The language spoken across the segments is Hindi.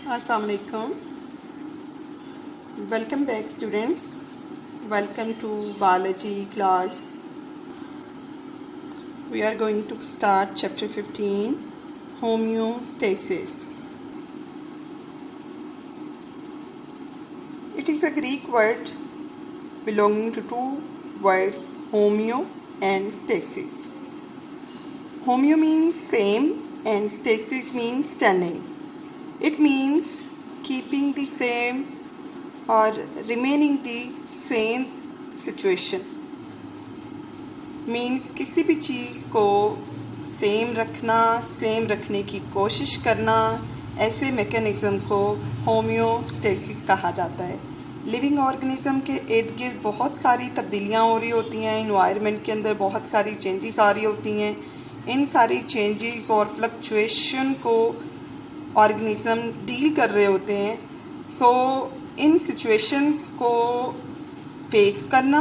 Assalamu alaikum. Welcome back, students. Welcome to biology class. We are going to start chapter 15, homeostasis. It is a Greek word belonging to two words, homeo and stasis. Homeo means same and stasis means standing. It means keeping the same or remaining the same situation. Means किसी भी चीज़ को सेम रखना, सेम रखने की कोशिश करना, ऐसे मैकेनिज्म को होम्योस्टेसिस कहा जाता है। लिविंग ऑर्गेनिज्म के इर्द गिर्द बहुत सारी तब्दीलियाँ हो रही होती हैं, इन्वायरमेंट के अंदर बहुत सारी चेंजेस आ रही होती हैं। इन सारी चेंजेस और फ्लक्चुएशन को ऑर्गेनिज्म डील कर रहे होते हैं। सो इन सिचुएशंस को फेस करना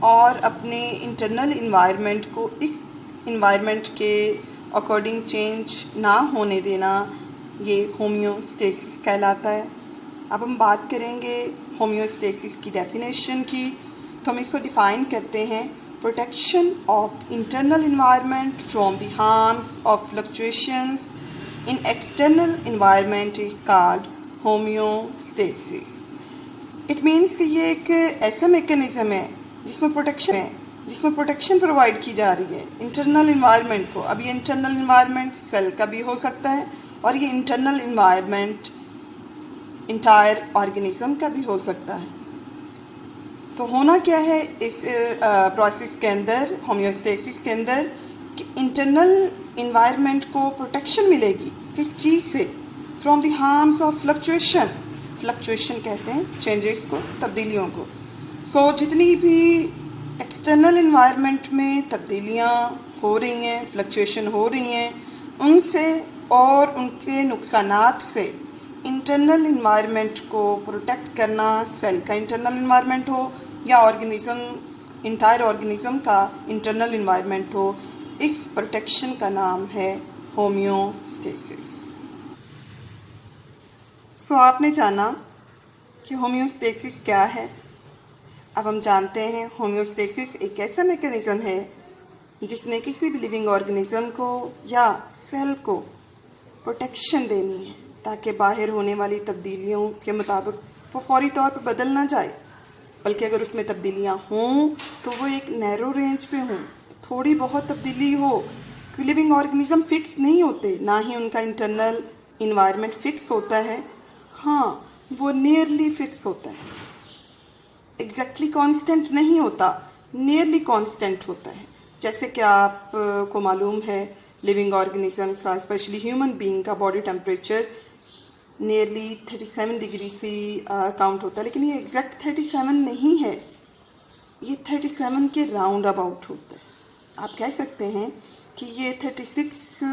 और अपने इंटरनल इन्वायरमेंट को इस इन्वायरमेंट के अकॉर्डिंग चेंज ना होने देना, ये होम्योस्टेसिस कहलाता है। अब हम बात करेंगे होम्योस्टेसिस की डेफिनेशन की। तो हम इसको डिफाइन करते हैं, protection of internal environment from the harms of fluctuations in external environment is called homeostasis. It means कि ये एक ऐसा मैकेनिज्म है जिसमें प्रोटेक्शन प्रोवाइड की जा रही है इंटरनल इन्वायरमेंट को। अब ये इंटरनल इन्वायरमेंट सेल का भी हो सकता है और ये इंटरनल इन्वायरमेंट इंटायर ऑर्गेनिज्म का भी हो सकता है। तो होना क्या है इस प्रोसेस के अंदर, होम्योस्टेसिस के अंदर, कि इंटरनल इन्वायरमेंट को प्रोटेक्शन मिलेगी। किस चीज़ से? From the harms of fluctuation कहते हैं चेंजेस को, तब्दीलियों को। सो जितनी भी एक्सटर्नल इन्वायरमेंट में तब्दीलियाँ हो रही हैं, फ्लक्चुएशन हो रही हैं, उनसे और उनके नुकसानात से इंटरनल इन्वायरमेंट को प्रोटेक्ट करना, सेल का इंटरनल इन्वायरमेंट हो या ऑर्गेनिज्म, इंटायर ऑर्गेनिज्म का इंटरनल इन्वायरमेंट हो, इस प्रोटेक्शन का नाम है होम्योस्टेसिस। सो आपने जाना कि होम्योस्टेसिस क्या है। अब हम जानते हैं होम्योस्टेसिस एक ऐसा मैकेनिज्म है जिसने किसी भी लिविंग ऑर्गेनिज्म को या सेल को प्रोटेक्शन देनी है ताकि बाहर होने वाली तब्दीलियों के मुताबिक वो फौरी तौर पर बदल ना जाए, बल्कि अगर उसमें तब्दीलियाँ हों तो वो एक नैरो रेंज पे हों, थोड़ी बहुत तब्दीली हो। क्योंकि लिविंग ऑर्गेनिज्म फिक्स नहीं होते, ना ही उनका इंटरनल इन्वायरमेंट फिक्स होता है। हाँ, वो नियरली फिक्स होता है, एग्जैक्टली कांस्टेंट नहीं होता, नियरली कांस्टेंट होता है। जैसे कि आपको मालूम है, लिविंग ऑर्गेनिज्म का, स्पेशली ह्यूमन बीइंग का बॉडी टेम्परेचर नियरली 37 डिग्री से काउंट होता है, लेकिन ये एग्जैक्ट 37 नहीं है, ये 37 के राउंड अबाउट होता है। आप कह सकते हैं कि ये 36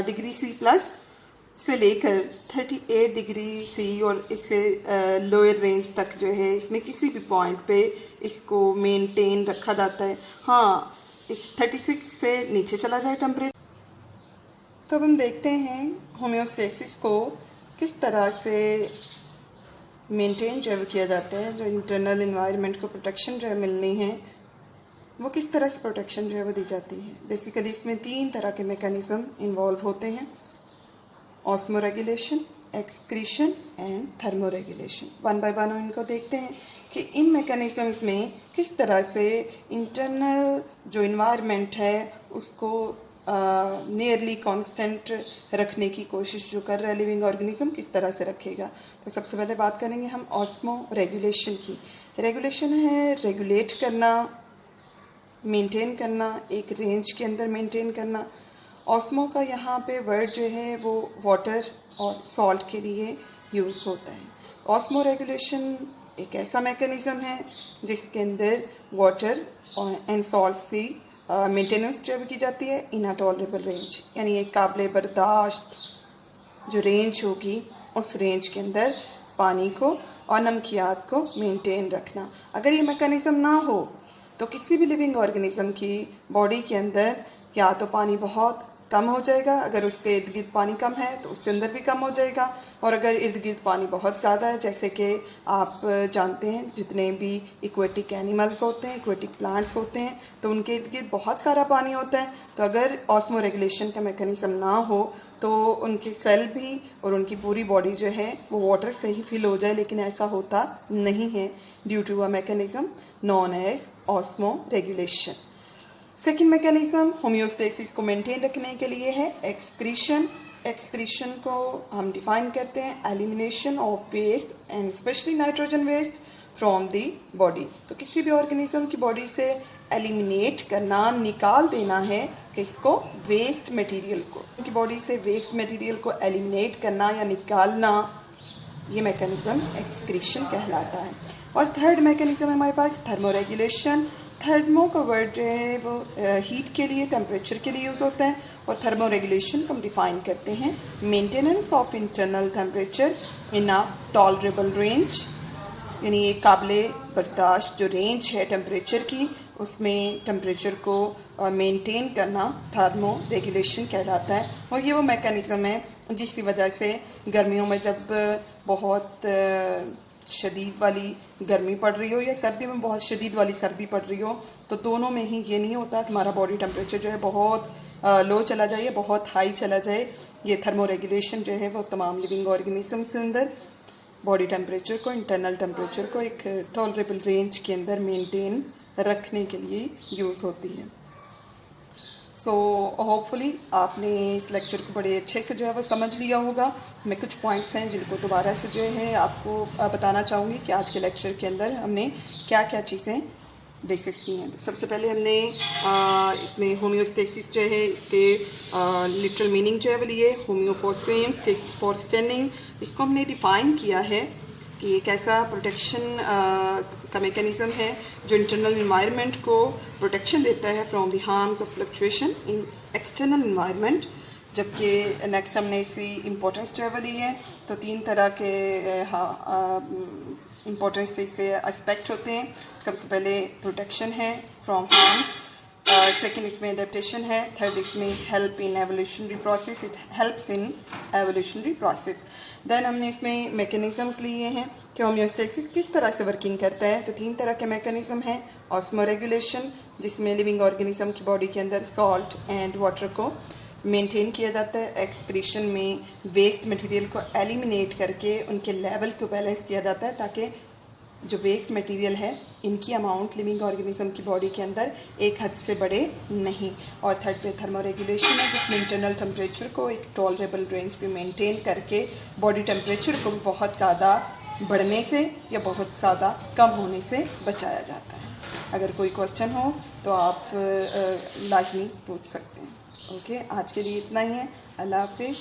डिग्री सी प्लस से लेकर 38 डिग्री सी और इससे लोअर रेंज तक जो है, इसमें किसी भी पॉइंट पे इसको मेंटेन रखा जाता है। हाँ, इस 36 से नीचे चला जाए टेम्परेचर। तो अब हम देखते हैं होम्योस्टेसिस को किस तरह से मेंटेन जो है किया जाता है। जो इंटरनल इन्वायरमेंट को प्रोटेक्शन जो है मिलनी है, वो किस तरह से प्रोटेक्शन जो है वो दी जाती है। बेसिकली इसमें 3 तरह के मैकेनिज्म इन्वॉल्व होते हैं, osmoregulation, excretion and thermoregulation. One by one इनको देखते हैं कि इन मैकेनिज्म्स में किस तरह से इंटरनल जो इन्वायरमेंट है उसको नियरली कांस्टेंट रखने की कोशिश जो कर रहा है लिविंग ऑर्गेनिज्म, किस तरह से रखेगा। तो सबसे पहले बात करेंगे हम ऑस्मो रेगुलेशन की। रेगुलेशन है रेगुलेट करना, मेंटेन करना, एक रेंज के अंदर मेंटेन करना। ऑस्मो का यहाँ पे वर्ड जो है वो वाटर और सॉल्ट के लिए यूज़ होता है। ऑस्मो रेगुलेशन एक ऐसा मैकेनिज्म है जिसके अंदर वाटर एंड सॉल्ट से मेंटेनेंस जो की जाती है इन अ टॉलरेबल रेंज, यानी एक काबिल बर्दाश्त जो रेंज होगी उस रेंज के अंदर पानी को और नमकियात को मेंटेन रखना। अगर ये मैकेनिज्म ना हो तो किसी भी लिविंग ऑर्गेनिज्म की बॉडी के अंदर या तो पानी बहुत कम हो जाएगा। अगर उससे इर्द गिर्द पानी कम है तो उससे अंदर भी कम हो जाएगा। और अगर इर्द गिर्द पानी बहुत ज़्यादा है, जैसे कि आप जानते हैं जितने भी इक्वेटिक एनिमल्स होते हैं, इक्वेटिक प्लांट्स होते हैं, तो उनके इर्द गिर्द बहुत सारा पानी होता है। तो अगर ऑस्मो रेगुलेशन का मैकेनिज्म ना हो तो उनके सेल भी और उनकी पूरी बॉडी जो है वो वाटर से ही फिल हो जाए, लेकिन ऐसा होता नहीं है due to a mechanism known as osmo regulation. Second mechanism homeostasis को मेंटेन रखने के लिए है एक्सक्रीशन। एक्सक्रीशन को हम डिफाइन करते हैं elimination of waste and specially nitrogen waste from the body. तो किसी भी ऑर्गेनिज्म की बॉडी से एलिमिनेट करना, निकाल देना है किसको, वेस्ट मटेरियल को। उनकी बॉडी से वेस्ट मटेरियल को एलिमिनेट करना या निकालना, ये मैकेनिज्म एक्सक्रीशन कहलाता है। और थर्ड मैकेनिज्म है हमारे पास थर्मोरेगुलेशन। थर्मो का वर्ड जो है वो हीट के लिए, टेम्परेचर के लिए यूज़ होता है। और थर्मो रेगुलेशन को हम डिफाइन करते हैं maintenance of internal temperature in a tolerable range, यानी एक काबिले बर्दाश्त जो रेंज है टेम्परेचर की, उसमें टेम्परेचर को मेंटेन करना थर्मो रेगुलेशन कहलाता है। और ये वो मैकेनिज्म है जिसकी वजह से गर्मियों में जब बहुत शदीद वाली गर्मी पड़ रही हो या सर्दी में बहुत शदीद वाली सर्दी पड़ रही हो, तो दोनों में ही ये नहीं होता कि हमारा बॉडी टेम्परेचर जो है बहुत लो चला जाए, बहुत हाई चला जाए। ये थर्मो रेगुलेशन जो है वो तमाम लिविंग ऑर्गेनिजम्स के अंदर बॉडी टेम्परेचर को, इंटरनल टेम्परेचर को एक टॉलरेबल रेंज के अंदर मेंटेन रखने के लिए यूज़ होती है। सो होपफुली आपने इस लेक्चर को बड़े अच्छे से जो है वो समझ लिया होगा। मैं कुछ पॉइंट्स हैं जिनको दोबारा से जो है आपको बताना चाहूँगी कि आज के लेक्चर के अंदर हमने क्या क्या चीज़ें डिस्कस की हैं। सबसे पहले हमने इसमें होम्योस्टेसिस जो है इसके लिटरल मीनिंग जो है वो लिए, homeo for same, stasis for standing. इसको हमने डिफ़ाइन किया है कि एक ऐसा प्रोटेक्शन का मैकेनिज्म है जो इंटरनल इन्वायरमेंट को प्रोटेक्शन देता है from the harms of fluctuation in external environment. जबकि नेक्स्ट हमने इसकी इम्पोर्टेंस जो है वो ली है, तो 3 तरह के इम्पोर्टेंस इससे एस्पेक्ट होते हैं। सबसे पहले प्रोटेक्शन है फ्रॉम हार्म्स, सेकेंड इसमें एडेप्टेशन है, थर्ड इसमें help in evolutionary process, it helps in evolutionary process. Then हमने इसमें मैकेनिज्म्स लिए हैं कि होम्योस्टेसिस किस तरह से वर्किंग करता है। तो 3 तरह के मैकेनिज्म हैं। ऑस्मो रेगुलेशन, जिसमें लिविंग ऑर्गेनिज्म की बॉडी के अंदर सॉल्ट एंड वाटर को मेंटेन किया जाता है। एक्सक्रीशन में वेस्ट मटेरियल को एलिमिनेट करके उनके लेवल को बैलेंस किया जाता है ताकि जो वेस्ट मटेरियल है इनकी अमाउंट लिविंग ऑर्गेनिज्म की बॉडी के अंदर एक हद से बढ़े नहीं। और थर्ड पे थर्मो रेगुलेशन है, जिसमें इंटरनल टेम्परेचर को एक टॉलरेबल रेंज पे मेंटेन करके बॉडी टेम्परेचर को भी बहुत ज़्यादा बढ़ने से या बहुत ज़्यादा कम होने से बचाया जाता है। अगर कोई क्वेश्चन हो तो आप लाजमी पूछ सकते हैं। ओके, आज के लिए इतना ही है। अल्लाह हाफिज़।